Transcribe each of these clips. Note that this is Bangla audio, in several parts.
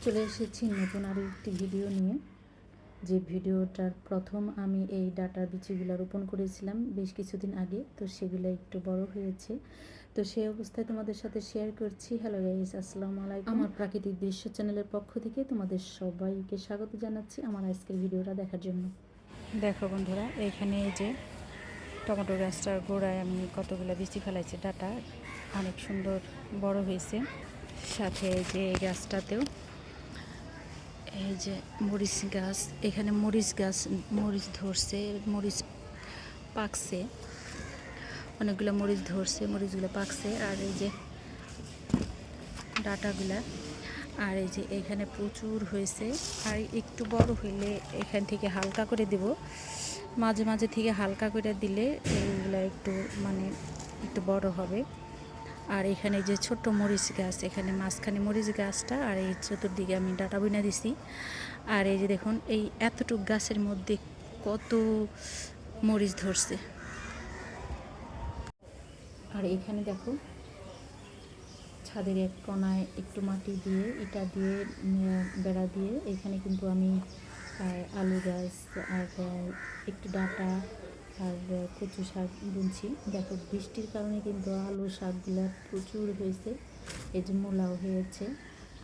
চলে এসেছি নতুন আরও একটি ভিডিও নিয়ে। যে ভিডিওটার প্রথম আমি এই ডাটার বিচিগুলো রোপণ করেছিলাম বেশ কিছুদিন আগে, তো সেগুলো একটু বড় হয়েছে, তো সেই অবস্থায় তোমাদের সাথে শেয়ার করছি। হ্যালো গাইস, আসসালামু আলাইকুম। আমার প্রাকৃতিক দৃশ্য চ্যানেলের পক্ষ থেকে তোমাদের সবাইকে স্বাগত জানাচ্ছি আমার আজকের ভিডিওটা দেখার জন্য। দেখো বন্ধুরা, এখানে এই যে টমেটো গাছটার গোড়ায় আমি কতগুলো বিচি ফেলাইছি, ডাটা অনেক সুন্দর বড় হয়েছে। সাথে এই যে এই গাছটাতেও এই যে মরিচ গাছ, এখানে মরিচ গাছ, মরিচ ধরছে, মরিচ পাকছে, অনেকগুলো মরিচ ধরছে, মরিচগুলো পাকছে। আর এই যে ডাটাগুলা, আর এই যে এখানে প্রচুর হয়েছে। আর একটু বড় হইলে এখান থেকে হালকা করে দেব, মাঝে মাঝে থেকে হালকা করে দিলে এইগুলো একটু একটু বড় হবে। আর এখানে যে ছোট্ট মরিচ গাছ, এখানে মাঝখানে মরিচ গাছটা, আর এই চতুর্দিকে আমি ডাটা বুনে দিছি। আর এই যে দেখুন, এই এতটুক গাছের মধ্যে কত মরিচ ধরছে। আর এখানে দেখো, ছাদের এক কোনায় একটু মাটি দিয়ে, ইটা দিয়ে, বেড়া দিয়ে, এখানে কিন্তু আমি আলু গাছ আর একটু ডাটা আর কচু শাক বুনছি। দেখো, বৃষ্টির কারণে কিন্তু আলু শাকগুলো প্রচুর হয়েছে। এই যে মূলাও হয়েছে,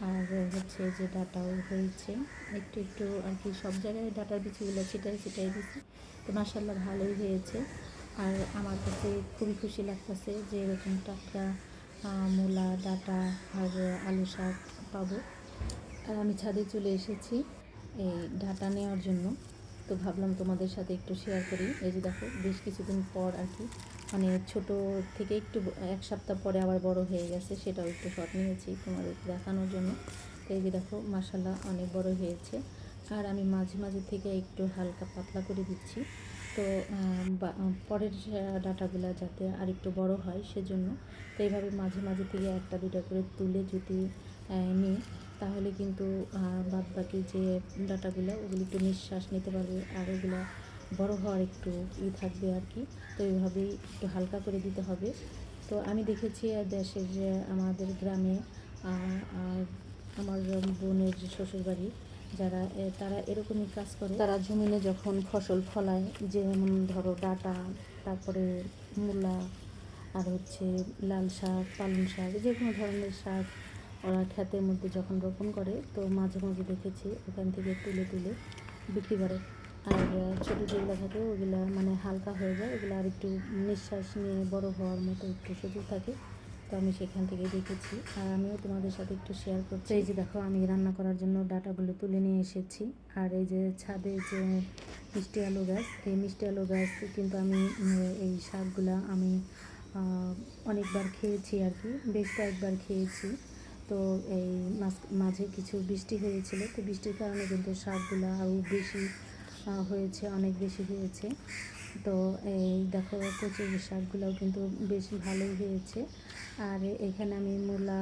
আর হচ্ছে যে ডাটাও হয়েছে একটু একটু আর কি। সব জায়গায় ডাটার বিচিগুলো ছিটাই দিছি, তো মাশাআল্লাহ ভালোই হয়েছে। আর আমার কাছে খুবই খুশি লাগতেছে যে এরকম টাটকা মূলা, ডাটা আর আলু শাক পাবো। আর আমি ছাদে চলে এসেছি এই ডাটা নেওয়ার জন্য, তো ভাবলাম তোমাদের সাথে একটু শেয়ার করি। এই যে দেখো, বেশ কিছুদিন পর আর কি, ছোট থেকে একটু এক সপ্তাহ পরে আবার বড় হয়ে গেছে, সেটাও একটু শট নিয়েছি তোমাদের দেখানোর জন্য। তো এই যে দেখো, মাশাআল্লাহ অনেক বড় হয়েছে। আর আমি মাঝে মাঝে থেকে একটু হালকা পাতলা করে দিচ্ছি, তো পরের ডাটাগুলো যাতে আর একটু বড় হয় সেজন্য। তো এইভাবে মাঝে মাঝে থেকে একটা দুটা করে তুলে যদি নিই, তাহলে কিন্তু বাদ বাকি যে ডাটাগুলো, ওগুলো একটু নিঃশ্বাস নিতে পারবে, আর ওগুলো বড় হওয়ার একটু থাকবে আর কি। তো এইভাবেই একটু হালকা করে দিতে হবে। তো আমি দেখেছি দেশের যে আমাদের গ্রামে আমার বোনের শ্বশুরবাড়ি যারা, তারা এরকমই কাজ করে। তারা জমিনে যখন ফসল ফলায়, যেমন ধরো ডাটা, তারপরে মূলা, আর হচ্ছে লাল শাক, পালং শাক, যে কোনো ধরনের শাক ওরা ক্ষেতের মধ্যে যখন রোপণ করে, তো মাঝে মাঝে দেখেছি ওখান থেকে তুলে তুলে বিক্রি করে। আর ছোটো যেগুলো থাকে ওগুলো হালকা হয়ে যায়, ওগুলো আর একটু নিঃশ্বাস নিয়ে বড় হওয়ার মতো একটু সুযোগ থাকে। তো আমি সেখান থেকে দেখেছি, আর আমিও তোমাদের সাথে একটু শেয়ার করছি। এই যে দেখো, আমি রান্না করার জন্য ডাটাগুলো তুলে নিয়ে এসেছি। আর এই যে ছাদে যে মিষ্টি আলু গাছ, এই মিষ্টি আলু গাছ কিন্তু আমি এই শাকগুলা আমি অনেকবার খেয়েছি আর কি, বেশ কয়েকবার খেয়েছি। তো এই মাঝে কিছু বৃষ্টি হয়েছিল, তো বৃষ্টির কারণে কিন্তু শাকগুলো আরও বেশি হয়েছে, অনেক বেশি হয়েছে। তো এই দেখো, কচু শাকগুলোও কিন্তু বেশ ভালোই হয়েছে। আর এখানে আমি মূলা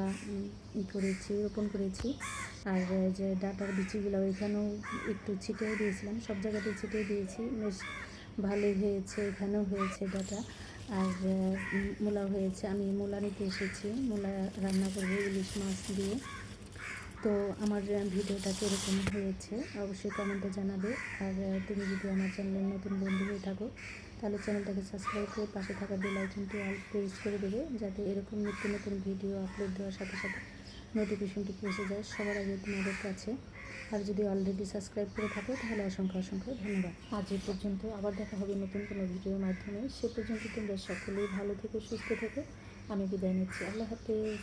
রোপণ করেছি। আর যে ডাটার বিচিগুলো এখানেও একটু ছিটিয়ে দিয়েছিলাম, সব জায়গাতেই ছিটিয়ে দিয়েছি, বেশ ভালোই হয়েছে। এখানেও হয়েছে ডাটা, আর মূলাও হয়েছে। আমি মূলা নিতে এসেছি, মূলা রান্না করবো ইলিশ মাছ দিয়ে। তো আমার ভিডিওটা কীরকম হয়েছে অবশ্যই কমেন্টে জানাবে। আর তুমি যদি আমার চ্যানেলের নতুন বন্ধু হয়ে থাকো, তাহলে চ্যানেলটাকে সাবস্ক্রাইব করে পাশে থাকা বেল আইকনটি অল প্রেস করে দেবে, যাতে এরকম নিত্য নতুন ভিডিও আপলোড দেওয়ার সাথে সাথে নোটিফিকেশনটি পৌঁছে যায় সবার আগে তোমাদের কাছে। আর যদি অলরেডি সাবস্ক্রাইব করে থাকো, তাহলে অসংখ্য অসংখ্য ধন্যবাদ। আজ এই পর্যন্ত, আবার দেখা হবে নতুন কোনো ভিডিওর মাধ্যমে। সে পর্যন্ত তোমরা সকলেই ভালো থেকো, সুস্থ থেকো। আমি বিদায় নিচ্ছি। আল্লাহ হাফেজ।